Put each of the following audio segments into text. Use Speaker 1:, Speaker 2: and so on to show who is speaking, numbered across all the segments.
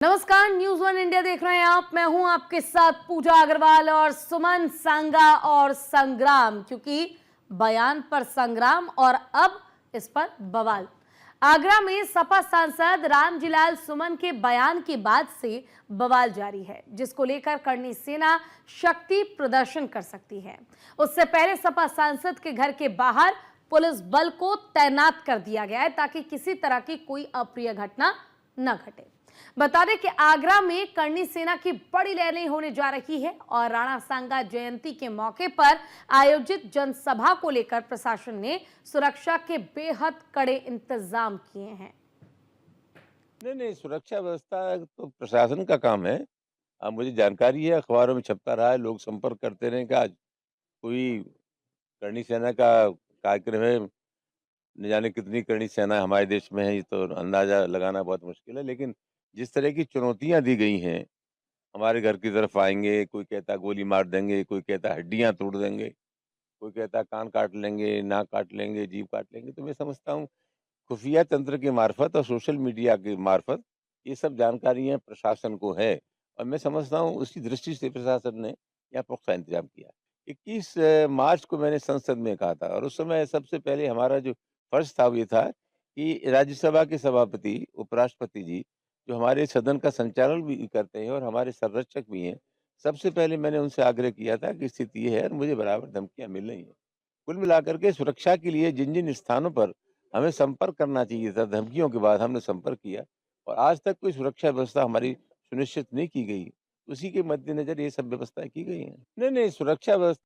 Speaker 1: नमस्कार, news one India देख रहे हैं आप। मैं हूं आपके साथ पूजा अग्रवाल और सुमन सांगा और संग्राम, क्योंकि बयान पर संग्राम और अब इस पर बवाल। आगरा में सपा सांसद रामजीलाल सुमन के बयान के बाद से बवाल जारी है, जिसको लेकर करनी सेना शक्ति प्रदर्शन कर सकती है। उससे पहले सपा सांसद के घर के बाहर पुलिस बल को तैनात कर दिया गया है ताकि किसी तरह की कोई अप्रिय घटना न घटे। बता दें कि आगरा में करनी सेना की बड़ी रैली होने जा रही है और राणा सांगा जयंती के मौके पर आयोजित जनसभा को लेकर प्रशासन ने सुरक्षा के बेहद कड़े इंतजाम किए हैं।
Speaker 2: नहीं, सुरक्षा व्यवस्था तो प्रशासन का काम है। मुझे जानकारी है, अखबारों में छपता रहा है, लोग संपर्क करते रहे कि आज कोई करनी सेना का कार्यक्रम है। न जाने कितनी करनी सेना हमारे देश में है, ये तो अंदाजा लगाना बहुत मुश्किल है। लेकिन जिस तरह की चुनौतियां दी गई हैं, हमारे घर की तरफ आएंगे, कोई कहता गोली मार देंगे, कोई कहता हड्डियां तोड़ देंगे, कोई कहता कान काट लेंगे, नाक काट लेंगे, जीभ काट लेंगे। तो मैं समझता हूँ खुफिया तंत्र के मार्फत और सोशल मीडिया के मार्फत ये सब जानकारियां प्रशासन को है, और मैं समझता हूँ उसी दृष्टि से प्रशासन ने यहाँ पुख्ता इंतजाम किया। 21 मार्च को मैंने संसद में कहा था, और उस समय सबसे पहले हमारा जो फर्ज था वो ये था कि राज्यसभा के सभापति उपराष्ट्रपति जी, जो हमारे सदन का संचालन भी करते हैं और हमारे संरक्षक भी हैं, सबसे पहले मैंने उनसे आग्रह किया था कि स्थिति ये है और मुझे बराबर धमकियां मिल रही हैं। कुल मिलाकर के सुरक्षा के लिए जिन जिन स्थानों पर हमें संपर्क करना चाहिए था, धमकियों के बाद हमने संपर्क किया, और आज तक कोई सुरक्षा व्यवस्था हमारी सुनिश्चित नहीं की गई। उसी के मद्देनजर ये सब व्यवस्थाएं की गई हैं। नहीं, सुरक्षा व्यवस्था।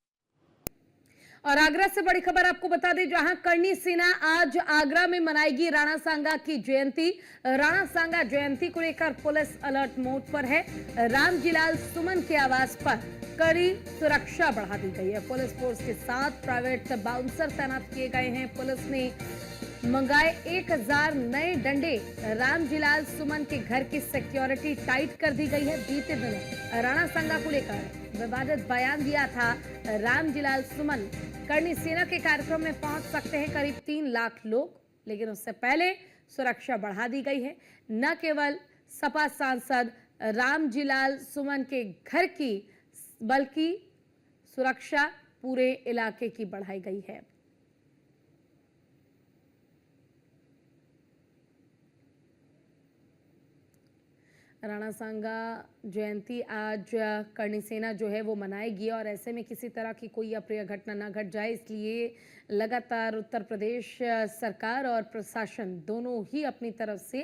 Speaker 1: और आगरा से बड़ी खबर आपको बता दें, जहां करनी सेना आज आगरा में मनाएगी राणा सांगा की जयंती। राणा सांगा जयंती को लेकर पुलिस अलर्ट मोड पर है। रामजीलाल सुमन के आवास पर कड़ी सुरक्षा बढ़ा दी गई है। पुलिस फोर्स के साथ प्राइवेट बाउंसर तैनात किए गए हैं। पुलिस ने मंगाए 1000 नए डंडे। रामजीलाल सुमन के घर की सिक्योरिटी टाइट कर दी गई है। बीते दिनों राणा सांगा को लेकर विवादित बयान दिया था रामजीलाल सुमन। करनी सेना के कार्यक्रम में पहुंच सकते हैं करीब 3 लाख लोग, लेकिन उससे पहले सुरक्षा बढ़ा दी गई है। न केवल सपा सांसद रामजीलाल सुमन के घर की, बल्कि सुरक्षा पूरे इलाके की बढ़ाई गई है। राणा सांगा जयंती आज करनी सेना जो है वो मनाएगी, और ऐसे में किसी तरह की कोई अप्रिय घटना ना घट जाए, इसलिए लगातार उत्तर प्रदेश सरकार और प्रशासन दोनों ही अपनी तरफ से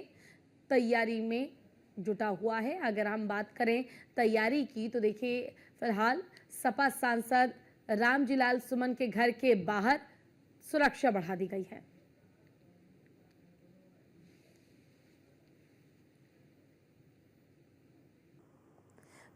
Speaker 1: तैयारी में जुटा हुआ है। अगर हम बात करें तैयारी की, तो देखिए फिलहाल सपा सांसद रामजीलाल सुमन के घर के बाहर सुरक्षा बढ़ा दी गई है।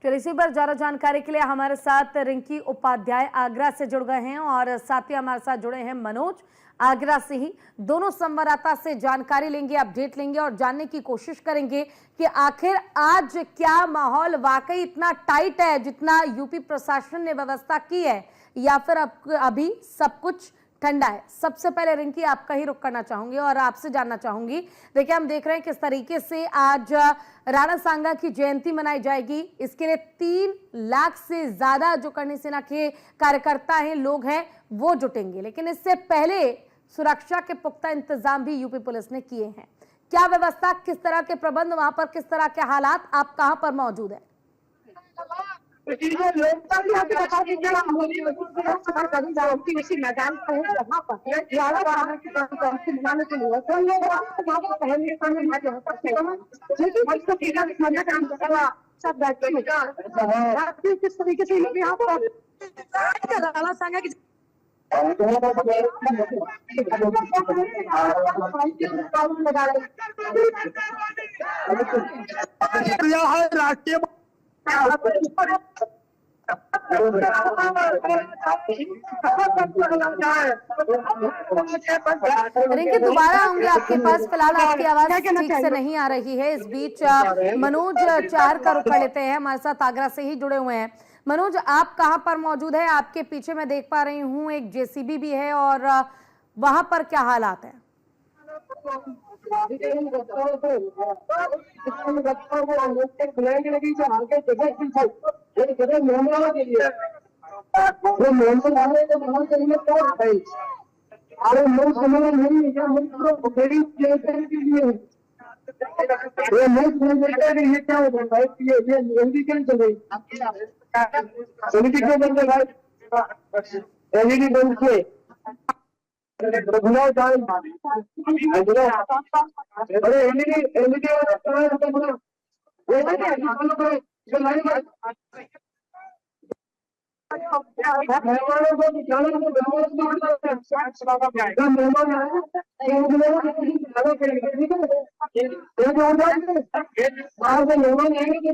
Speaker 1: चलिए, इसी पर ज्यादा जानकारी के लिए हमारे साथ रिंकी उपाध्याय आगरा से जुड़ गए हैं, और साथ ही हमारे साथ जुड़े हैं मनोज आगरा से ही। दोनों संवाददाता से जानकारी लेंगे, अपडेट लेंगे और जानने की कोशिश करेंगे कि आखिर आज क्या माहौल वाकई इतना टाइट है जितना यूपी प्रशासन ने व्यवस्था की है, या फिर अभी सब कुछ ठंडा है। सबसे पहले रिंकी, आपका ही रुख करना चाहूंगी और आपसे जानना चाहूंगी, देखिए हम देख रहे हैं किस तरीके से आज राणा सांगा की जयंती मनाई जाएगी। इसके लिए 3 लाख से ज्यादा जो करनी सेना के कार्यकर्ता हैं, लोग हैं, वो जुटेंगे। लेकिन इससे पहले सुरक्षा के पुख्ता इंतजाम भी यूपी पुलिस ने किए हैं। क्या व्यवस्था, किस तरह के प्रबंध वहां पर, किस तरह के हालात, आप कहां पर मौजूद है?
Speaker 3: मैदान पर है, जहाँ पर ज्यादा वाहन की बनाने के लिए तो लोग वहाँ पर पहले सब बैठे किस तरीके से लोग यहाँ पर राणा सांगा की राष्ट्रीय
Speaker 1: रिंकी, दोबारा आऊंगी आपके पास, फिलहाल आपकी आवाज ठीक से नहीं आ रही है। इस बीच मनोज चार का रुख कर लेते हैं, हमारे साथ आगरा से ही जुड़े हुए हैं। मनोज, आप कहां पर मौजूद है? आपके पीछे मैं देख पा रही हूं एक जेसीबी भी है, और वहां पर क्या हालात है?
Speaker 3: अरे लोग समझ नहीं क्या हम तो बड़ी के लिए ये नहीं समझ सकते कि ये क्या होगा भाई ये एलईडी क्यों चल रही एलईडी क्यों बंद है भाई एलईडी बंद किए बुलाओ जाए अरे एलईडी मेहमानों को जाने को मेहमान आए बाहर से मेहमान आएंगे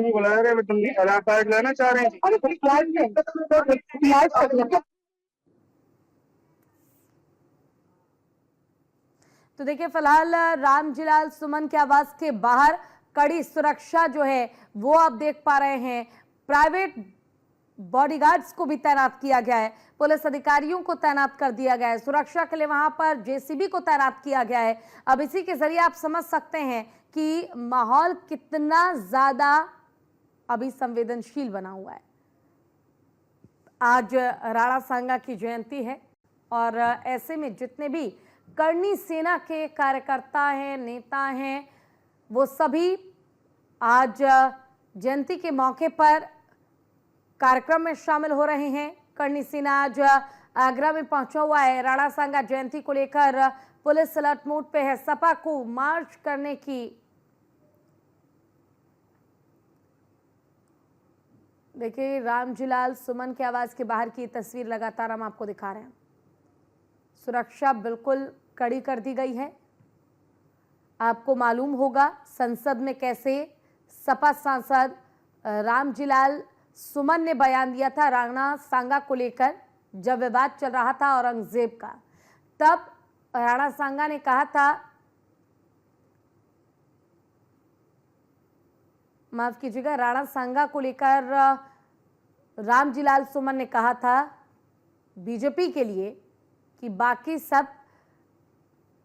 Speaker 3: बुला रहे तुम लेना चाह रहे हैं।
Speaker 1: तो देखिए फिलहाल रामजीलाल सुमन के आवास के बाहर कड़ी सुरक्षा जो है वो आप देख पा रहे हैं। प्राइवेट बॉडीगार्ड्स को भी तैनात किया गया है, पुलिस अधिकारियों को तैनात कर दिया गया है, सुरक्षा के लिए वहां पर जेसीबी को तैनात किया गया है। अब इसी के जरिए आप समझ सकते हैं कि माहौल कितना ज्यादा अभी संवेदनशील बना हुआ है। आज राणा सांगा की जयंती है और ऐसे में जितने भी करनी सेना के कार्यकर्ता हैं, नेता हैं, वो सभी आज जयंती के मौके पर कार्यक्रम में शामिल हो रहे हैं। करनी सेना आज आगरा में पहुंचा हुआ है। राणा सांगा जयंती को लेकर पुलिस अलर्ट मोड पे है। सपा को मार्च करने की देखिए रामजीलाल सुमन के आवास के बाहर की तस्वीर लगातार हम आपको दिखा रहे हैं। सुरक्षा बिल्कुल कड़ी कर दी गई है। आपको मालूम होगा संसद में कैसे सपा सांसद रामजीलाल सुमन ने बयान दिया था राणा सांगा को लेकर, जब विवाद चल रहा था औरंगजेब का। तब राणा सांगा ने कहा था, माफ कीजिएगा, राणा सांगा को लेकर रामजीलाल सुमन ने कहा था बीजेपी के लिए कि बाकी सब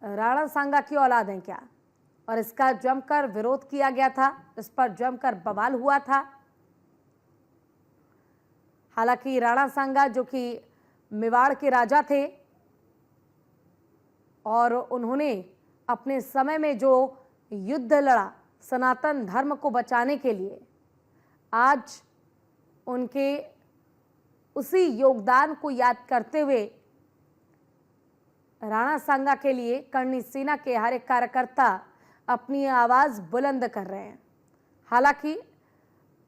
Speaker 1: राणा सांगा की औलाद हैं क्या, और इसका जमकर विरोध किया गया था, इस पर जमकर बवाल हुआ था। हालांकि राणा सांगा जो कि मेवाड़ के राजा थे और उन्होंने अपने समय में जो युद्ध लड़ा सनातन धर्म को बचाने के लिए, आज उनके उसी योगदान को याद करते हुए राणा सांगा के लिए करनी सेना के हर एक कार्यकर्ता अपनी आवाज बुलंद कर रहे हैं। हालांकि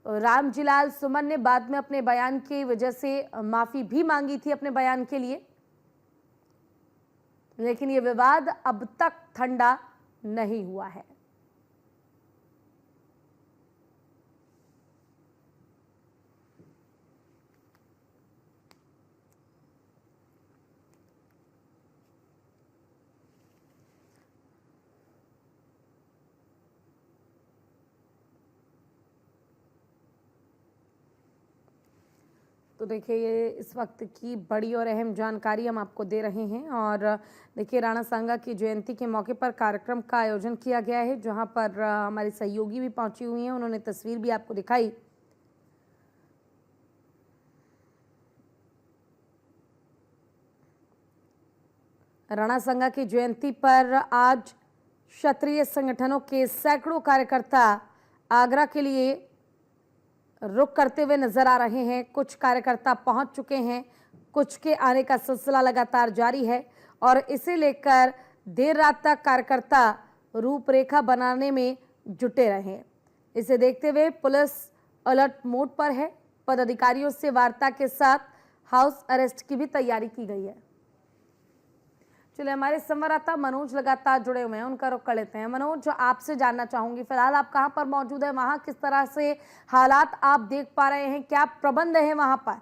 Speaker 1: रामजीलाल सुमन ने बाद में अपने बयान की वजह से माफी भी मांगी थी अपने बयान के लिए, लेकिन यह विवाद अब तक ठंडा नहीं हुआ है। तो देखिए ये इस वक्त की बड़ी और अहम जानकारी हम आपको दे रहे हैं। और देखिए राणा सांगा की जयंती के मौके पर कार्यक्रम का आयोजन किया गया है, जहां पर हमारी सहयोगी भी पहुंची हुई हैं, उन्होंने तस्वीर भी आपको दिखाई। राणा सांगा की जयंती पर आज क्षत्रिय संगठनों के सैकड़ों कार्यकर्ता आगरा के लिए रुक करते हुए नजर आ रहे हैं। कुछ कार्यकर्ता पहुंच चुके हैं, कुछ के आने का सिलसिला लगातार जारी है और इसे लेकर देर रात तक कार्यकर्ता रूपरेखा बनाने में जुटे रहे। इसे देखते हुए पुलिस अलर्ट मोड पर है। पदाधिकारियों से वार्ता के साथ हाउस अरेस्ट की भी तैयारी की गई है। चलिए हमारे संवाददाता मनोज लगातार जुड़े हुए हैं, उनका रुख कर लेते हैं। मनोज, आपसे जानना चाहूंगी फिलहाल आप कहां पर मौजूद है, वहां किस तरह से हालात आप देख पा रहे हैं, क्या प्रबंध है वहां पर?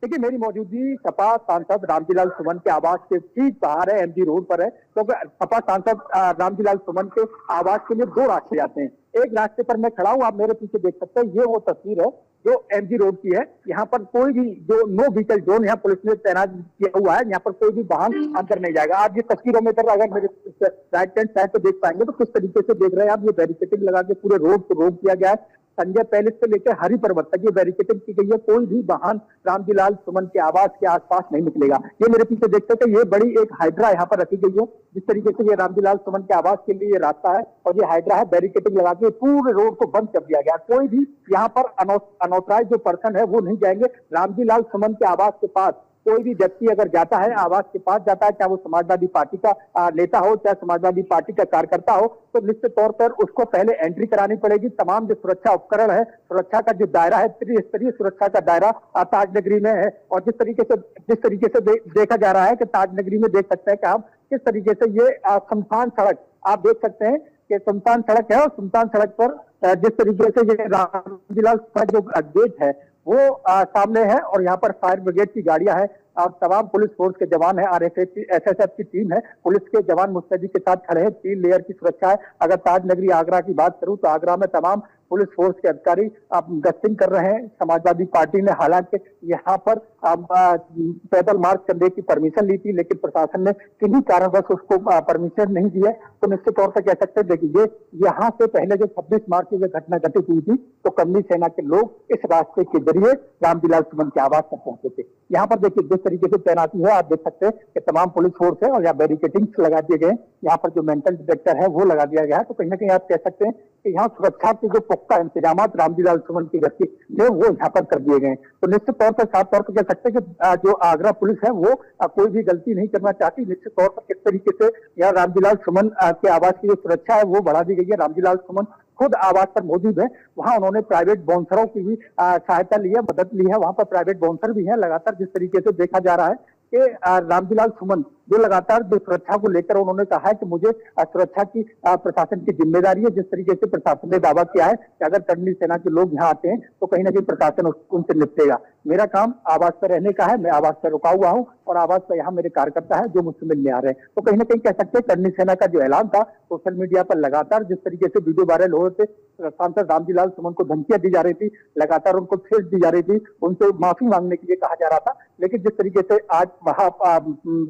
Speaker 4: देखिए मेरी मौजूदगी सपा सांसद रामजीलाल सुमन के आवास के ठीक बाहर है, एमजी रोड पर है। क्योंकि सपा सांसद रामजीलाल सुमन के आवास के लिए दो रास्ते आते हैं। एक रास्ते पर मैं खड़ा हूँ, आप मेरे पीछे देख सकते हैं, ये वो तस्वीर है जो एमजी रोड की है, यहाँ पर कोई भी जो नो व्हीकल जोन यहाँ पुलिस ने तैनात किया हुआ है, यहाँ पर कोई भी वाहन अंदर नहीं जाएगा। आप ये तस्वीरों में अगर मेरे राइट हैंड साइड पे देख पाएंगे तो किस तरीके से देख रहे हैं आप, ये बैरिकेडिंग लगा के पूरे रोड को रोक दिया गया है। संजय पैलेस से लेकर हरि पर्वत तक ये बैरिकेडिंग की गई है, कोई भी वाहन रामजी लाल सुमन के आवास के आसपास नहीं निकलेगा। ये मेरे पीछे देख सकते हैं, ये बड़ी एक हाइड्रा यहाँ पर रखी गई है, जिस तरीके से ये रामजी लाल सुमन के आवास के लिए ये रास्ता है और ये हाइड्रा है, बैरिकेडिंग लगा के पूरे रोड को बंद कर दिया गया। कोई भी यहाँ पर अनऑथराइज जो पर्सन है वो नहीं जाएंगे। रामजी लाल सुमन के आवास के पास कोई भी व्यक्ति अगर जाता है, आवास के पास जाता है, चाहे वो समाजवादी पार्टी का नेता हो, चाहे समाजवादी पार्टी का कार्यकर्ता हो, तो निश्चित तौर पर उसको पहले एंट्री करानी पड़ेगी। तमाम जो सुरक्षा उपकरण है, सुरक्षा का जो दायरा है, त्रिस्तरीय सुरक्षा का दायरा ताजनगरी में है। और जिस तरीके से देखा जा रहा है कि ताजनगरी में देख सकते हैं कि हम किस तरीके से ये सुनसान सड़क आप देख सकते हैं कि सुनसान सड़क है, और सुनसान सड़क पर जिस तरीके से ये रामजी लाल जो गेट है वो सामने है, और यहाँ पर फायर ब्रिगेड की गाड़ियां हैं और तमाम पुलिस फोर्स के जवान है, एसएसएफ की टीम है, पुलिस के जवान मुस्तैदी के साथ खड़े हैं। 3 लेयर की सुरक्षा है। अगर ताजनगरी आगरा की बात करूं तो आगरा में तमाम पुलिस फोर्स के अधिकारी अब गश्तिंग कर रहे हैं। समाजवादी पार्टी ने हालांकि यहाँ पर पैदल मार्च करने की परमिशन ली थी, लेकिन प्रशासन ने किन्हीं कारणवश उसको परमिशन नहीं दी है। तो निश्चित तौर पर कह सकते हैं, देखिए यहाँ से पहले जो 26 मार्च की जो घटना घटित हुई थी, तो कमली सेना के लोग इस रास्ते के जरिए रामजी लाल सुमन के आवास तक पहुंचे थे। यहाँ पर देखिए जिस तरीके से तैनाती है, आप देख सकते हैं कि तमाम पुलिस फोर्स है और यहाँ बैरिकेडिंग लगा दिए गए। यहाँ पर जो मेंटल डिटेक्टर है वो लगा दिया गया है। तो कहीं ना कहीं आप कह सकते हैं कि यहाँ सुरक्षा के जो पुख्ता इंतजाम रामजी लाल सुमन की गति में वो यहाँ पर कर दिए गए। तो निश्चित तौर पर साफ तौर पर कह सकते हैं कि जो आगरा पुलिस है वो कोई भी गलती नहीं करना चाहती। निश्चित तौर पर किस तरीके से यहाँ रामजी लाल सुमन के आवास की जो सुरक्षा है वो बढ़ा दी गई है। रामजी लाल सुमन खुद आवास पर मौजूद है, वहां उन्होंने प्राइवेट बाउंसरों की भी सहायता ली है, मदद ली है। वहां पर प्राइवेट बाउंसर भी है। लगातार जिस तरीके से देखा जा रहा है कि रामजी लाल सुमन जो लगातार जो सुरक्षा को लेकर उन्होंने कहा है कि मुझे सुरक्षा की प्रशासन की जिम्मेदारी है। जिस तरीके से प्रशासन ने दावा किया है कि अगर कर्नल सेना के लोग यहाँ आते हैं तो कहीं ना कहीं प्रशासन उनसे निपटेगा। मेरा काम आवास पर रहने का है, मैं आवास पर रुका हुआ हूँ और आवास पर यहाँ मेरे कार्यकर्ता है जो मुझसे मिलने आ रहे हैं। तो कहीं ना कहीं कह सकते हैं कर्नल सेना का जो ऐलान था सोशल मीडिया पर लगातार जिस तरीके से वीडियो वायरल हो रहे थे, सांसद रामजी लाल सुमन को धमकियां दी जा रही थी, लगातार उनको थ्रेट दी जा रही थी, उनसे माफी मांगने के लिए कहा जा रहा था। लेकिन जिस तरीके से आज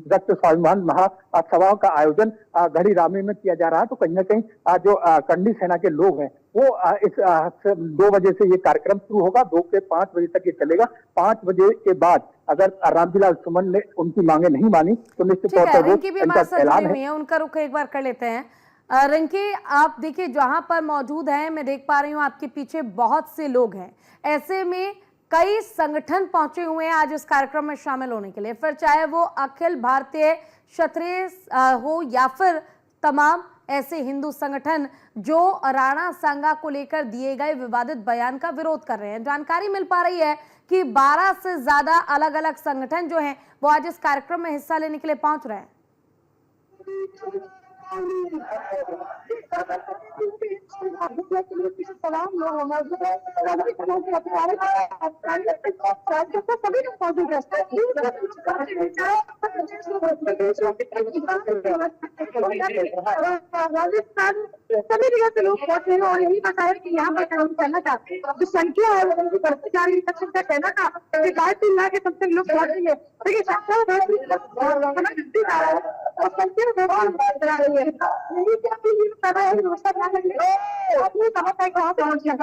Speaker 4: रक्त स्वाभिमान महासभा का आयोजन घड़ी रामी में किया जा रहा है, तो कहीं ना कहीं जो कर्नल सेना के लोग हैं वो इस 2 बजे से ये कार्यक्रम शुरू होगा, 2 से 5 बजे तक ये चलेगा। 5 बजे के बाद अगर रामजी लाल सुमन ने उनकी मांगे नहीं मानी तो निश्चित तौर पर
Speaker 1: रिंकी भी हमारे ऐलान है। उनका रुख एक बार कर लेते हैं। रिंकी, आप देखिए जहां पर मौजूद हैं, मैं देख पा रही हूं आपके पीछे बहुत से लोग हैं। ऐसे में कई संगठन पहुंचे हुए हैं आज इस कार्यक्रम में शामिल होने के लिए, फिर चाहे वो अखिल भारतीय क्षत्रिय हो या फिर तमाम ऐसे हिंदू संगठन जो राणा सांगा को लेकर दिए गए विवादित बयान का विरोध कर रहे हैं। जानकारी मिल पा रही है कि 12 से ज्यादा अलग अलग संगठन जो हैं वो आज इस कार्यक्रम में हिस्सा लेने के लिए पहुंच रहे हैं।
Speaker 3: राजस्थान सभी जगह से लोग पहुंचे हैं और यही बताया कि यहाँ पर काम करना चाहते हैं। जो संख्या है वो उनकी बढ़ती जा रही है। संख्या कहना था कि 2.5-3 लाख के तब तक लोग पहुंचेंगे, लेकिन संख्या और संख्या रही है। यही क्या कर रहा है व्यवस्था क्या करेंगे अपनी समस्या कहाँ पहुंच गया।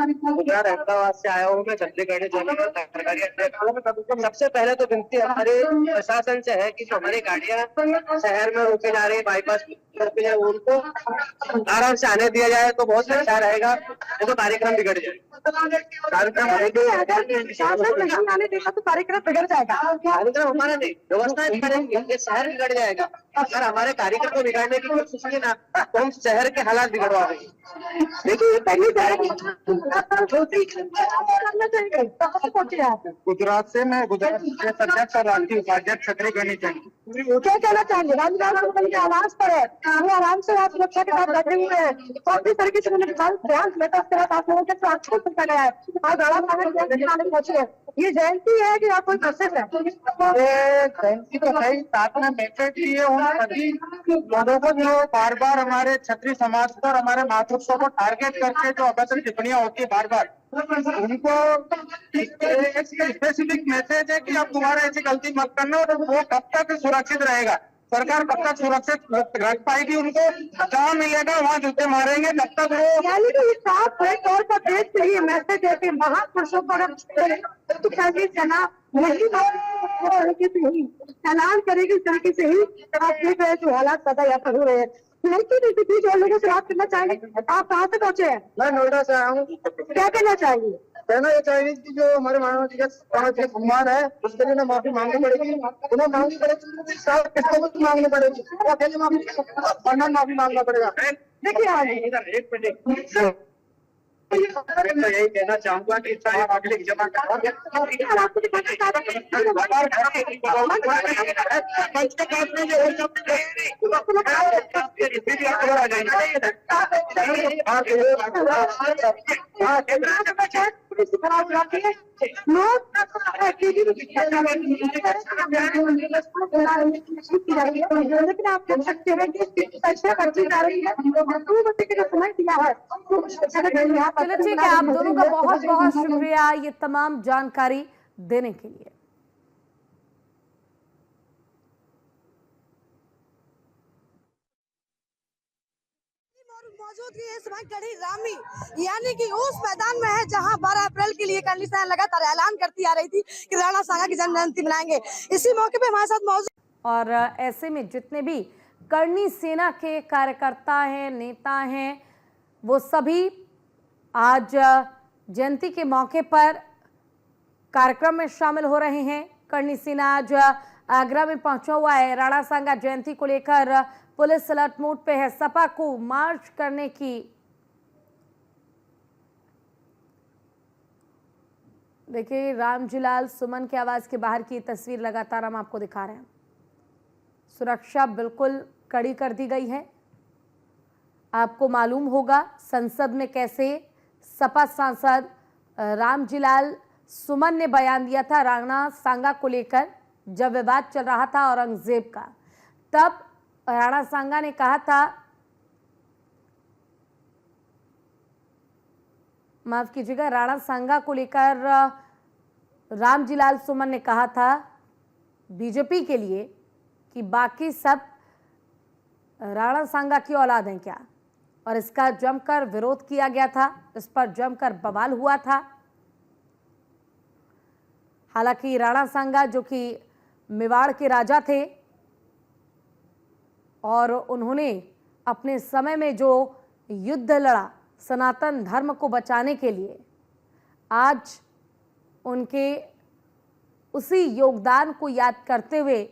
Speaker 5: अहमदाबाद से आया हूँ मैं छत्तीसगढ़ सबसे पहले तो विनती हमारे प्रशासन से है कि जो हमारी गाड़ियाँ शहर में रोके जा रही है, बाईपास रोके जा, उनको आराम से आने दिया जाए तो बहुत अच्छा रहेगा। तो कार्यक्रम बिगड़ जाए, कार्यक्रम
Speaker 3: आने देगा तो कार्यक्रम बिगड़ जाएगा।
Speaker 5: कार्यक्रम हमारा नहीं, व्यवस्था करेंगे, शहर बिगड़ जाएगा। अगर हमारे कार्यक्रम को बिगाड़ने की कोशिश की ना तो हम शहर के हालात बिगड़वा देंगे।
Speaker 3: देखिए पहले
Speaker 6: गुजरात से मैं गुजरात अध्यक्ष और राष्ट्रीय उपाध्यक्ष क्षत्रिय गणी चाहिए।
Speaker 3: क्या कहना चाहेंगे? रामजी लाल सुमन के आवास पर है, वो आराम से आप सुरक्षा के साथ बैठे हुए हैं और इस तरीके से उन्होंने ध्यान किया था, उसके बाद आप लोगों के साथ छूट सकता गया है। आज राणा सांगा जयंती मनाने पहुंचे हैं। ये जयंती है कि आप कोई प्रोसेस है?
Speaker 6: ये जयंती तो भाई साथ में मैसेज भी है उन सभी लोगों को जो बार बार हमारे क्षत्रिय समाज पर, हमारे मातृत्व को टारगेट करके जो अभद्र टिप्पणियां होती है बार बार, उनको एक स्पेसिफिक मैसेज है कि अब दोबारा ऐसी गलती मत करना। और वो कब तक सुरक्षित रहेगा, सरकार कब तक सुरक्षित रख पाएगी उनको? जहाँ मिलेगा वहाँ जूते मारेंगे जब तक वो।
Speaker 3: यानी कि ये साफ है तौर पर देश के लिए मैसेज है कि महापुरुषों पर सेना नहीं तरीके से ही ऐलान करेगी, इस तरीके से ही आप देख रहे हैं जो हालात पैदा यहाँ पर हो रहे हैं। लेकिन इस बीच और लोगों से बात करना चाहेंगे। आप कहाँ से पहुंचे हैं?
Speaker 6: मैं नोएडा से आया हूँ।
Speaker 3: क्या कहना चाहेंगे?
Speaker 6: कहना ये चाहिए कि जो हमारे मानव जी का सम्मान है उसके लिए माफी मांगनी पड़ेगी, उन्हें मांगनी पड़ेगी, सब किसको भी मांगनी पड़ेगी, अकेले माफी मांगना पड़ेगा।
Speaker 3: देखिए
Speaker 6: एक मिनट, मैं यही कहना चाहूंगा कि चाहे पब्लिक जमा
Speaker 3: लेकिन आप देख सकते हैं कि चर्चा करती जा रही है, जो समय दिया है।
Speaker 1: चलो ठीक है, आप दोनों का बहुत बहुत शुक्रिया ये तमाम जानकारी देने के लिए।
Speaker 7: मौजूदगी इस समय गढ़ी रामी यानी कि उस मैदान में है जहां 12 अप्रैल के लिए करनी सेना लगातार ऐलान करती आ रही थी कि राणा सांगा की जन्म जयंती मनाएंगे। इसी मौके पे हमारे साथ मौजूद
Speaker 1: और ऐसे में जितने भी करनी सेना के कार्यकर्ता हैं, नेता हैं, वो सभी आज जयंती के मौके पर कार्यक्रम में शामिल हो रहे हैं। करनी सेना आज आगरा में पहुंचा हुआ है। राणा सांगा जयंती को लेकर पुलिस अलर्ट मोड पे है। सपा को मार्च करने की देखिए रामजीलाल सुमन के आवाज के बाहर की तस्वीर लगातार हम आपको दिखा रहे हैं। सुरक्षा बिल्कुल कड़ी कर दी गई है। आपको मालूम होगा संसद में कैसे सपा सांसद रामजीलाल सुमन ने बयान दिया था राणा सांगा को लेकर, जब विवाद चल रहा था औरंगजेब का। तब राणा सांगा ने कहा था, माफ कीजिएगा, राणा सांगा को लेकर रामजीलाल सुमन ने कहा था बीजेपी के लिए कि बाकी सब राणा सांगा की औलाद हैं क्या, और इसका जमकर विरोध किया गया था। इस पर जमकर बवाल हुआ था। हालांकि राणा सांगा जो कि मेवाड़ के राजा थे और उन्होंने अपने समय में जो युद्ध लड़ा सनातन धर्म को बचाने के लिए, आज उनके उसी योगदान को याद करते हुए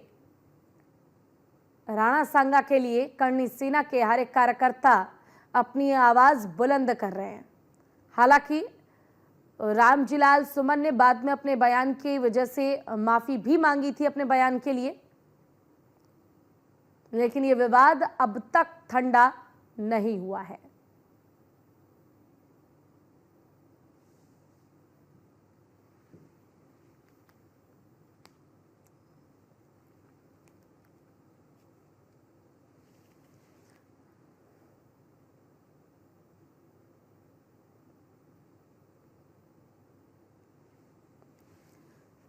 Speaker 1: राणा सांगा के लिए करनी सेना के हर एक कार्यकर्ता अपनी आवाज बुलंद कर रहे हैं। हालांकि रामजीलाल सुमन ने बाद में अपने बयान की वजह से माफी भी मांगी थी अपने बयान के लिए, लेकिन ये विवाद अब तक ठंडा नहीं हुआ है।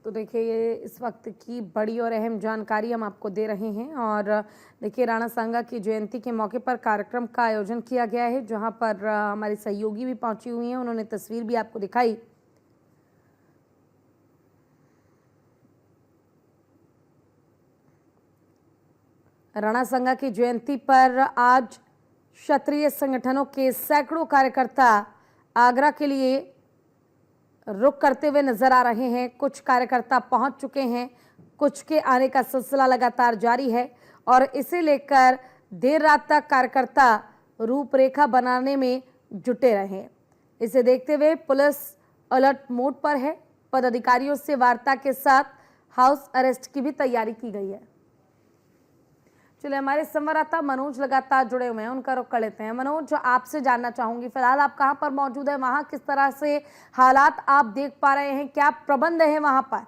Speaker 1: तो देखिए ये इस वक्त की बड़ी और अहम जानकारी हम आपको दे रहे हैं। और देखिए राणा सांगा की जयंती के मौके पर कार्यक्रम का आयोजन किया गया है, जहां पर हमारी सहयोगी भी पहुंची हुई हैं। उन्होंने तस्वीर भी आपको दिखाई। राणा सांगा की जयंती पर आज क्षत्रिय संगठनों के सैकड़ों कार्यकर्ता आगरा के लिए रुक करते हुए नजर आ रहे हैं। कुछ कार्यकर्ता पहुंच चुके हैं, कुछ के आने का सिलसिला लगातार जारी है और इसे लेकर देर रात तक कार्यकर्ता रूपरेखा बनाने में जुटे रहे। इसे देखते हुए पुलिस अलर्ट मोड पर है। पदाधिकारियों से वार्ता के साथ हाउस अरेस्ट की भी तैयारी की गई है। चलिए, हमारे संवाददाता मनोज लगातार जुड़े हुए हैं, उनका रुख कर लेते हैं। मनोज, आपसे जानना चाहूंगी, फिलहाल आप कहां पर मौजूद है, वहां किस तरह से हालात आप देख पा रहे हैं, क्या प्रबंध है वहां पर?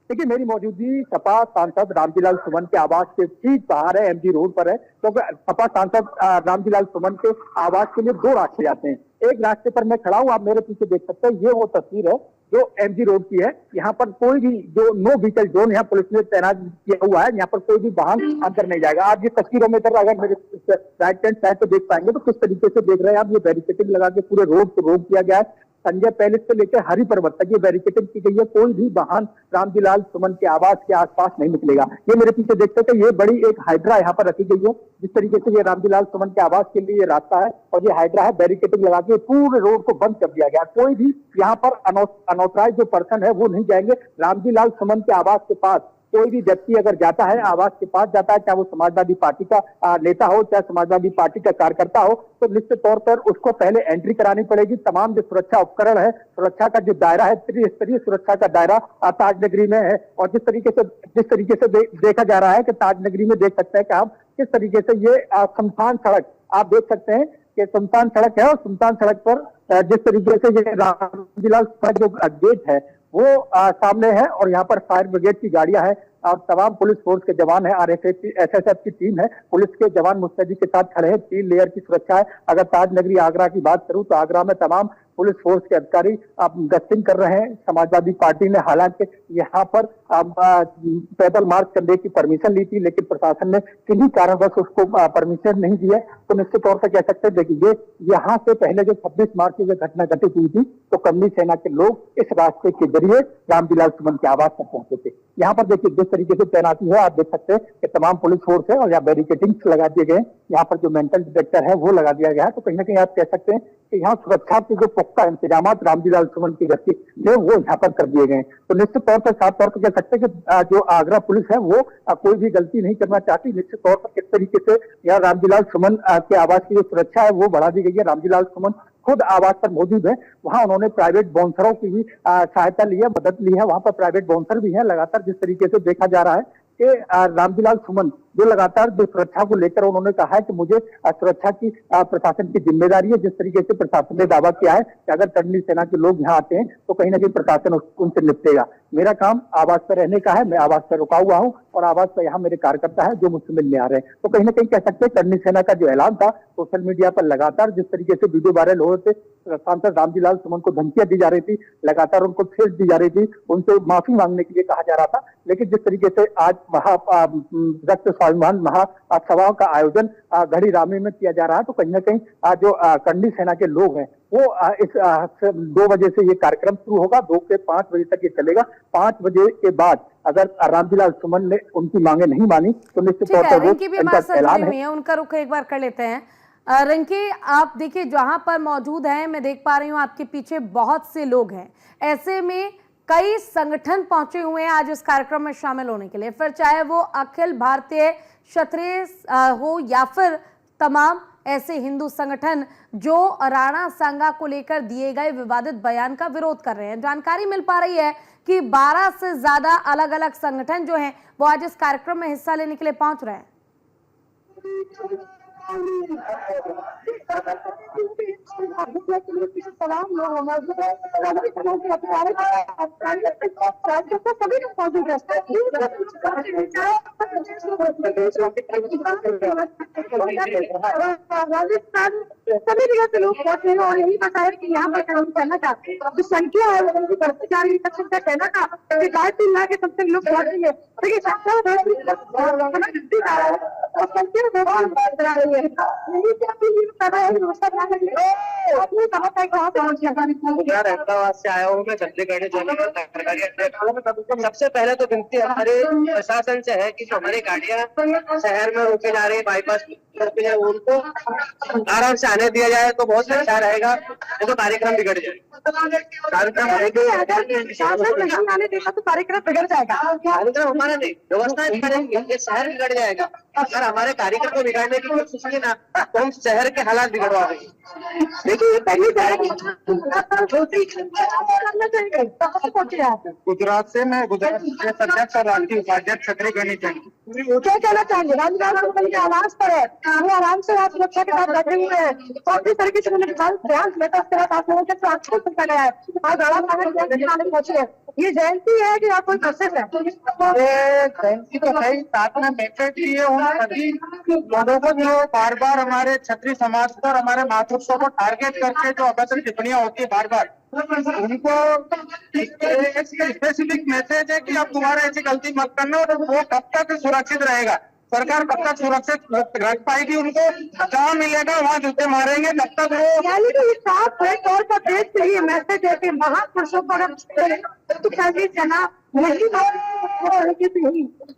Speaker 4: देखिए, मेरी मौजूदगी सपा सांसद रामजीलाल सुमन के आवास के ठीक बाहर है, एमजी रोड पर है। तो सपा सांसद रामजीलाल सुमन के आवास के लिए दो रास्ते जाते हैं। एक रास्ते पर मैं खड़ा हूँ, आप मेरे पीछे देख सकते हैं, ये वो तस्वीर है जो एमजी रोड की है। यहाँ पर कोई भी जो नो व्हीकल जोन यहाँ पुलिस ने तैनात किया हुआ है, यहाँ पर कोई भी वाहन अंदर नहीं जाएगा। आप ये तस्वीरों में अगर मेरे राइट हैंड साइड पे देख पाएंगे तो किस तरीके से देख रहे हैं आप, ये बैरिकेडिंग लगा के पूरे रोड को रोक दिया गया है। संजय पैलेस से लेकर हरि पर्वत तक ये बैरिकेडिंग की गई है, कोई भी वाहन रामजीलाल सुमन के आवास के आसपास नहीं निकलेगा। ये मेरे पीछे देख सकते हैं, ये बड़ी एक हाइड्रा यहाँ पर रखी गई है। जिस तरीके से ये रामजीलाल सुमन के आवास के लिए ये रास्ता है और ये हाइड्रा है, बैरिकेडिंग लगा के पूरे रोड को बंद कर दिया गया। कोई भी यहाँ पर अनऑथराइज्ड जो पर्सन है वो नहीं जाएंगे रामजीलाल सुमन के आवास के पास। कोई भी व्यक्ति अगर जाता है, आवास के पास जाता है, चाहे वो समाजवादी पार्टी का नेता हो, चाहे समाजवादी पार्टी का कार्यकर्ता हो, तो निश्चित तौर पर उसको पहले एंट्री करानी पड़ेगी। तमाम जो सुरक्षा उपकरण है, सुरक्षा का जो दायरा है, त्रिस्तरीय सुरक्षा का दायरा ताजनगरी में है। और जिस तरीके से देखा जा रहा है कि ताजनगरी में देख सकते हैं कि आप किस तरीके से ये सुनसान सड़क आप देख सकते हैं कि सुनसान सड़क है। और सुनसान सड़क पर जिस तरीके से ये रामजीलाल जो गेट है वो सामने है और यहाँ पर फायर ब्रिगेड की गाड़ियां हैं और तमाम पुलिस फोर्स के जवान है, एसएसएफ की टीम है, पुलिस के जवान मुस्तैदी के साथ खड़े हैं। 3 लेयर की सुरक्षा है। अगर ताजनगरी आगरा की बात करूं तो आगरा में तमाम पुलिस फोर्स के अधिकारी गश्तिंग कर रहे हैं। समाजवादी पार्टी ने हालांकि यहाँ पर पैदल मार्च करने की परमिशन ली थी, लेकिन प्रशासन ने किन्हीं कारणवश उसको परमिशन नहीं दी है। तो निश्चित तौर पर कह सकते हैं, देखिए यहाँ से पहले जो 26 मार्च की जो घटना घटित हुई थी तो कमली सेना के लोग इस रास्ते के जरिए रामजीलाल सुमन के आवास तक पहुंचे थे। यहाँ पर देखिए जिस तरीके से तैनाती है, आप देख सकते हैं कि तमाम पुलिस फोर्स है और यहाँ बैरिकेडिंग लगा दिए गए। यहाँ पर जो मेंटल डिटेक्टर है वो लगा दिया गया है। तो कहीं ना कहीं आप कह सकते हैं कि यहाँ सुरक्षा के जो पुख्ता इंतजाम रामजीलाल सुमन की गति में वो यहाँ पर कर दिए गए। तो निश्चित तौर पर साफ तौर पर कह सकते हैं कि जो आगरा पुलिस है वो कोई भी गलती नहीं करना चाहती। निश्चित तौर पर किस तरीके से यहाँ रामजीलाल सुमन के आवास की जो सुरक्षा है वो बढ़ा दी गई है। रामजीलाल सुमन खुद आवास पर मौजूद है, वहां उन्होंने प्राइवेट बाउंसरों की भी सहायता ली है, मदद ली है। वहां पर प्राइवेट बाउंसर भी है। लगातार जिस तरीके से देखा जा रहा है कि रामजीलाल सुमन जो लगातार जो सुरक्षा को लेकर उन्होंने कहा है कि मुझे सुरक्षा की प्रशासन की जिम्मेदारी है। जिस तरीके से प्रशासन ने दावा किया है कि अगर कर्नल सेना के लोग यहाँ आते हैं तो कहीं ना कहीं प्रशासन उनसे निपटेगा। मेरा काम आवास पर रहने का है, मैं आवास पर रुका हुआ हूँ और आवास पर यहाँ मेरे कार्यकर्ता है जो मुझसे मिलने आ रहे हैं। तो कहीं ना कहीं कह सकते हैं कर्नल सेना का जो ऐलान था सोशल मीडिया पर लगातार जिस तरीके से वीडियो वायरल हो रहे थे, सांसद रामजीलाल सुमन को धमकियां दी जा रही थी, लगातार उनको ठेस दी जा रही थी, उनसे माफी मांगने के लिए कहा जा रहा था। लेकिन जिस तरीके से आज रक्त स्वाभिमान महासभाओं का आयोजन घड़ी रामी में किया जा रहा है, तो कहीं ना कहीं जो कर्नल सेना के लोग हैं वो इस 2 बजे से ये कार्यक्रम शुरू होगा, 2 से 5 बजे तक ये चलेगा। 5 बजे के बाद अगर रामजीलाल सुमन ने उनकी मांगे नहीं मानी तो निश्चित तौर पर
Speaker 1: रिंकी भी हमारे साथ जुड़ी हुई है, उनका रुख एक बार कर लेते हैं। रिंकी, आप देखिए जहां पर मौजूद हैं, मैं देख पा रही हूँ आपके पीछे बहुत से लोग हैं। ऐसे में कई संगठन पहुंचे हुए हैं आज इस कार्यक्रम में शामिल होने के लिए, फिर चाहे वो अखिल भारतीय क्षत्रिय हो या फिर तमाम ऐसे हिंदू संगठन जो राणा सांगा को लेकर दिए गए विवादित बयान का विरोध कर रहे हैं। जानकारी मिल पा रही है कि 12 से ज्यादा अलग अलग संगठन जो हैं वो आज इस कार्यक्रम में हिस्सा लेने के लिए पहुंच रहे हैं।
Speaker 3: तमाम लोग सभी लोग मौजूद है। राजस्थान सभी जगह से लोग पहुंचे हैं और यही बताया कि यहाँ पर काम करना चाहते हैं। जो संख्या है वो बढ़ती जा रही है। संख्या कहना था कि 2.5-3 लाख के सबसे लोग पहुंचेंगे, लेकिन संख्या और संख्या
Speaker 5: अहमदाबाद से आया हूँ मैं चंडीगढ़ सरकारी अड्डे। सबसे पहले तो विनती हमारे प्रशासन से है कि जो हमारी गाड़ियाँ शहर में रोके जा रही है, बाईपास होते हैं उनको आराम से आने दिया जाए तो बहुत अच्छा रहेगा, नहीं तो कार्यक्रम बिगड़ जाएगा।
Speaker 7: नहीं आने देगा तो कार्यक्रम बिगड़ जाएगा।
Speaker 5: कार्यक्रम हमारा नहीं, व्यवस्था बिगड़ेगी, ये शहर बिगड़ जाएगा। अगर हमारे कार्यक्रम को बिगाड़ने की कोशिश की ना तो हम शहर के हालात बिगड़वा देंगे।
Speaker 7: देखिए पहली
Speaker 6: गुजरात से मैं गुजरात प्रदेश अध्यक्ष और राष्ट्रीय उपाध्यक्ष छतरी गणी चाहिए।
Speaker 7: क्या कहना चाहेंगे? राजनाथ के आवाज पर है, वो आराम से आप सुरक्षा के साथ बैठे हुए हैं, और इस तरीके से उन्होंने ध्यान में आप लोगों के साथ पहुंचा गया है। आज राणा सागर पहुंचे हैं, ये जयंती है कि आप कोई प्रोसेस है?
Speaker 6: जयंती तो सही, साथ में मैसेज भी है उन सभी लोगों को जो बार बार हमारे क्षत्रिय समाज पर, हमारे मातृत्व को टारगेट करके जो अभद्र टिप्पणियां होती है बार बार, उनको एक स्पेसिफिक मैसेज है कि अब दोबारा ऐसी गलती मत करना, और वो कब तक सुरक्षित रहेगा, सरकार कब तक सुरक्षित रख पाएगी, उनको जहाँ मिलेगा वहाँ जूते मारेंगे, तब तक वो
Speaker 7: यानी कि साफ तौर पर देश से ये मैसेज है कि महापुरुषों पर सेना नहीं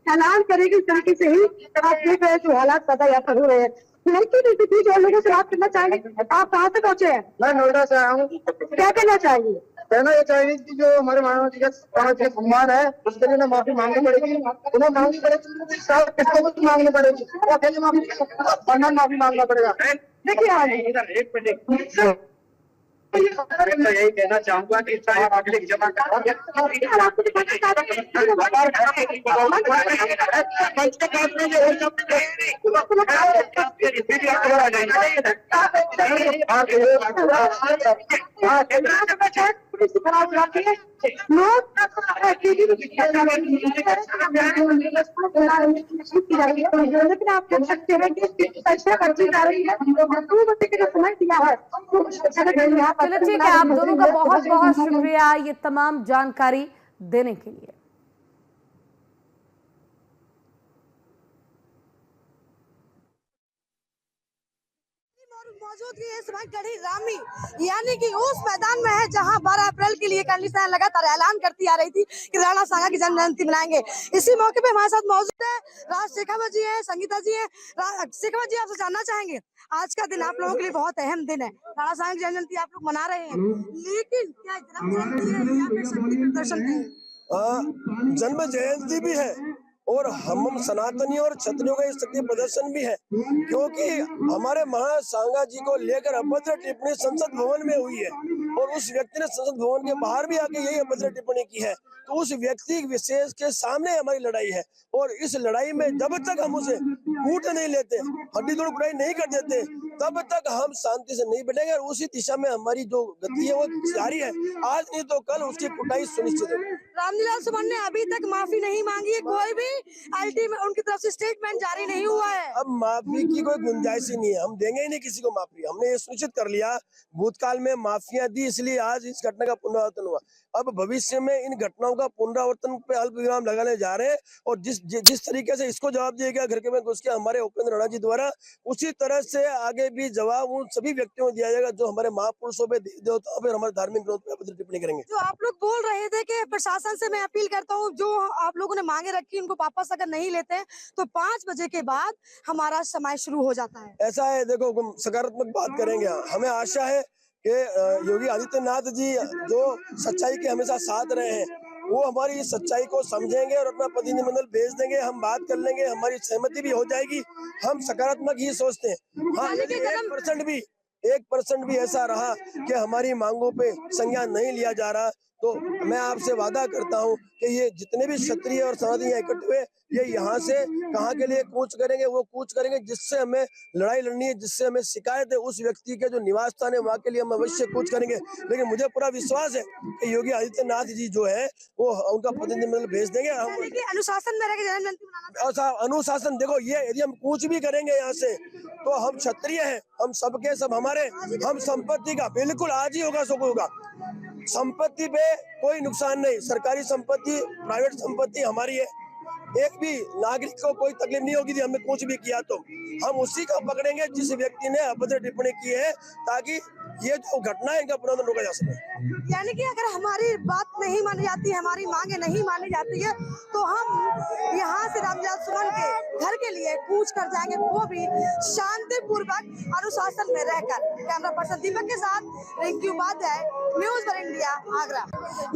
Speaker 7: ऐलान करेगी, इस तरीके से ही आप देख रहे हैं जो हालात पैदा यहाँ पर हो रहे हैं। लेकिन इस बीच और लोगों से बात करना चाहेंगे, आप कहाँ से पहुंचे हैं?
Speaker 6: मैं नोएडा से आया हूँ।
Speaker 7: क्या कहना चाहेंगे?
Speaker 6: कहना ये चाहिए कि जो हमारे मानव जी का सम्मान है उसके लिए माफी मांगनी पड़ेगी, उन्हें मांगनी पड़ेगी, किसको भी मांगनी पड़ेगी, अकेले माफी मांगना पड़ेगा।
Speaker 7: देखिए
Speaker 6: एक मिनट, मैं यही कहना चाहूंगा कि चाहे पब्लिक जमा
Speaker 7: लेकिन आप देख सकते हैं कि चर्चा करती जा रही है, समय दिया है।
Speaker 1: चलो ठीक है, आप दोनों का बहुत बहुत शुक्रिया ये तमाम जानकारी देने के लिए।
Speaker 7: मौजूद है इस वक्त गढ़ी रामी यानी कि उस मैदान में है जहां 12 अप्रैल के लिए करनी सेना लगातार ऐलान करती आ रही थी कि राणा सागा की जन्म जयंती मनाएंगे। इसी मौके पे हमारे साथ मौजूद है राज शेखावत जी है, संगीता जी है। शेखावत जी, आपसे जानना चाहेंगे, आज का दिन आप लोगों के लिए बहुत अहम दिन है, राणा सागा की जन्म जयंती आप लोग मना रहे हैं, लेकिन क्या जन्म जयंती है या फिर शक्ति प्रदर्शन है?
Speaker 8: जन्म जयंती भी है और हम सनातनी और क्षत्रियों का शक्ति प्रदर्शन भी है, क्योंकि हमारे महासांगा जी को लेकर अभद्र टिप्पणी संसद भवन में हुई है और उस व्यक्ति ने संसद भवन के बाहर भी आके यही अभद्र टिप्पणी की है। तो उस व्यक्ति विशेष के सामने हमारी लड़ाई है, और इस लड़ाई में जब तक हम उसे कूट नहीं लेते, हड्डी तोड़ बुराई नहीं कर देते, तब तक हम शांति से नहीं बैठेंगे। और उसी दिशा में हमारी जो गति है वो जारी है, आज नहीं तो कल उसकी कुटाई सुनिश्चित है।
Speaker 7: रामलीला सुमन ने अभी तक माफी नहीं मांगी है, कोई भी अल्टीमेट उनकी तरफ से स्टेटमेंट जारी नहीं हुआ है।
Speaker 8: अब माफी की कोई गुंजाइश ही नहीं है, हम देंगे ही नहीं किसी को माफी। हमने ये सुनिश्चित कर लिया, भूतकाल में माफियां दी, इसलिए आज इस घटना का पुनरावर्तन हुआ। अब भविष्य में इन घटनाओं का पुनरावर्तन पे अल्प विराम लगाने जा रहे हैं, और जिस तरीके से इसको जवाब दिया गया घर के में घुस के हमारे उपेंद्र राणा जी द्वारा, उसी तरह से आगे भी जवाब उन सभी व्यक्तियों को दिया जाएगा जो हमारे महापुरुषों पे, देवताओं पे, हमारे धार्मिक ग्रंथों पे अभद्र टिप्पणी करेंगे।
Speaker 7: जो आप लोग बोल रहे थे कि प्रशासन से मैं अपील करता हूँ, जो आप लोगों ने मांगे रखी उनको वापस अगर नहीं लेते हैं तो 5 बजे के बाद हमारा समय शुरू हो जाता है।
Speaker 8: ऐसा है, देखो हम सकारात्मक बात करेंगे। हमें आशा है कि योगी आदित्यनाथ जी जो सच्चाई के हमेशा साथ रहे हैं, वो हमारी इस सच्चाई को समझेंगे और अपना प्रतिनिधिमंडल भेज देंगे, हम बात कर लेंगे, हमारी सहमति भी हो जाएगी। हम सकारात्मक ही सोचते हैं। हाँ, यदि 1% भी ऐसा रहा कि हमारी मांगों पे संज्ञान नहीं लिया जा रहा, तो मैं आपसे वादा करता हूं कि ये जितने भी क्षत्रिय और सनातनी इकट्ठे हुए, ये यहाँ से कहाँ के लिए कूच करेंगे, वो कूच करेंगे जिससे हमें लड़ाई लड़नी है, जिससे हमें शिकायत है, उस व्यक्ति के जो निवास स्थान है वहाँ के लिए हम अवश्य कूच करेंगे। लेकिन मुझे पूरा विश्वास है कि योगी आदित्यनाथ जी जो है वो उनका प्रतिनिधिमंडल भेज देंगे। हम
Speaker 7: अनुशासन में रहकर जन्म जयंती मनाना।
Speaker 8: ऐसा अनुशासन, देखो ये यदि हम कूच भी करेंगे यहाँ से, तो हम क्षत्रिय हैं, हम सबके सब हमारे, हम संपत्ति का बिल्कुल आज ही होगा, सब होगा। संपत्ति पे कोई नुकसान नहीं, सरकारी संपत्ति, प्राइवेट संपत्ति हमारी है, एक भी नागरिक को कोई तकलीफ नहीं होगी। हमने कुछ भी किया तो हम उसी का पकड़ेंगे जिस व्यक्ति ने अभद्र टिप्पणी की है, ताकि ये जो घटना है इनका पुनः रोका जा सके।
Speaker 7: यानी कि अगर हमारी बात नहीं मानी जाती है, हमारी मांगे नहीं मानी जाती है, तो हम यहाँ से रामलाल सुमन के घर के लिए कूच कर जाएंगे, वो भी शांतिपूर्वक अनुशासन में रहकर। कैमरा पर्सन दीपक के साथ Rinki Upadhyay, News One India, Agra.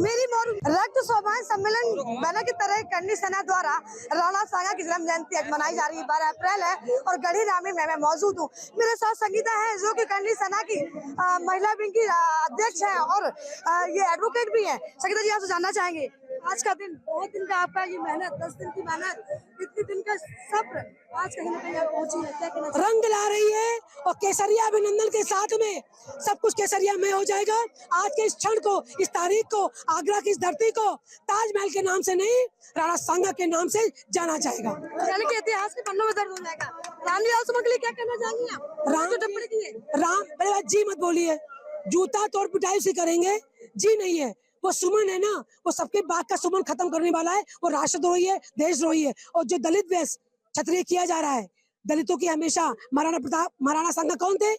Speaker 7: मेरी मोर रक्त सौभाग्य सम्मेलन बैनर की तरह करनी सेना द्वारा राणा सांगा की जन्म जयंती आज मनाई जा रही है। 12 अप्रैल है और गढ़ी रामी में मैं मौजूद हूँ। मेरे साथ संगीता है जो कि करनी सेना की महिला विंग की अध्यक्ष है और ये एडवोकेट भी है। संगीता जी, आपसे जानना चाहेंगे, आज का दिन, बहुत दिन का आपका ये मेहनत, 10 दिन की मेहनत, इतने दिन का सब्र, आज कहीं ना कहीं आप पहुंची है, क्या कहना
Speaker 9: रंग ला रही है और केसरिया अभिनंदन के साथ में सब कुछ केसरिया में हो जाएगा। आज के इस क्षण को, इस तारीख को, आगरा की इस धरती को ताजमहल के नाम से नहीं, राणा सांगा के नाम से जाना जाएगा।
Speaker 7: यानी कि इतिहास के पन्नों में दर्ज हो जाएगा। रामलाल सुमन के लिए क्या कहना चाहेंगे आप?
Speaker 9: राम जी मत बोलिए, जूता तोड़ पिटाई से करेंगे, जी नहीं है। वो सुमन है ना, वो सबके बात का सुमन खत्म करने वाला है। वो राष्ट्रद्रोही है, देशद्रोही है। और जो दलित वेश क्षत्रिय किया जा रहा है, दलितों की हमेशा महाराणा सांगा कौन थे?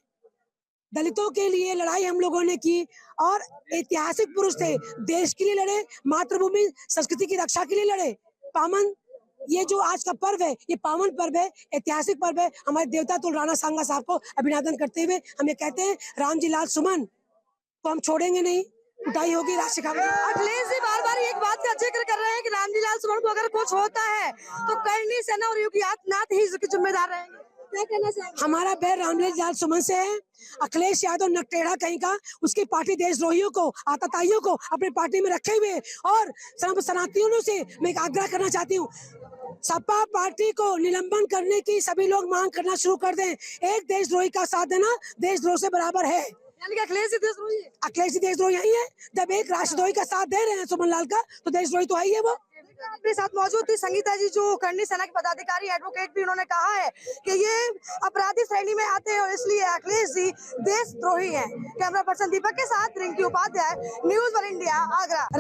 Speaker 9: दलितों के लिए लड़ाई हम लोगों ने की और ऐतिहासिक पुरुष थे, देश के लिए लड़े, मातृभूमि संस्कृति की रक्षा के लिए लड़े। पावन ये जो आज का पर्व है, ये पावन पर्व है, ऐतिहासिक पर्व है। हमारे देवता तो राणा सांगा साहब को अभिनंदन करते हुए हम ये कहते हैं, राम जी लाल सुमन को हम छोड़ेंगे नहीं, उठाई होगी राष्ट्रीय।
Speaker 7: अखिलेश जी बार बार एक बात का जिक्र कर रहे हैं कि रामजी लाल सुमन को अगर कुछ होता है तो करनी सेना और योगी आदित्यनाथ ही इसके जिम्मेदार रहेंगे। क्या कहना चाहेंगे?
Speaker 9: हमारा बैर रामलाल लाल सुमन से है। अखिलेश यादव नकटेड़ा कहीं का, उसकी पार्टी देशद्रोहियों को, आतताइयों को अपनी पार्टी में रखे हुए और सनातनियों से मैं एक आग्रह करना चाहती हूँ, सपा पार्टी को निलंबन करने की सभी लोग मांग करना शुरू कर दें। एक देशद्रोही का साथ देना देशद्रोह से बराबर है।
Speaker 7: यानी कि अखिलेश जी देशद्रोही है?
Speaker 9: अखिलेश जी देशद्रोही यही है। जब एक राष्ट्रद्रोही का साथ दे रहे हैं सुमन लाल का, तो देशद्रोही तो है ही है। वो
Speaker 7: अपने साथ मौजूद थी संगीता जी, जो करनी सेना के पदाधिकारी, एडवोकेट भी। उन्होंने कहा है कि ये अपराधी श्रेणी में आते हैं और इसलिए अखिलेश जी देशद्रोही हैं। कैमरा पर्सन दीपक के साथ Rinki Upadhyay, News One India, Agra.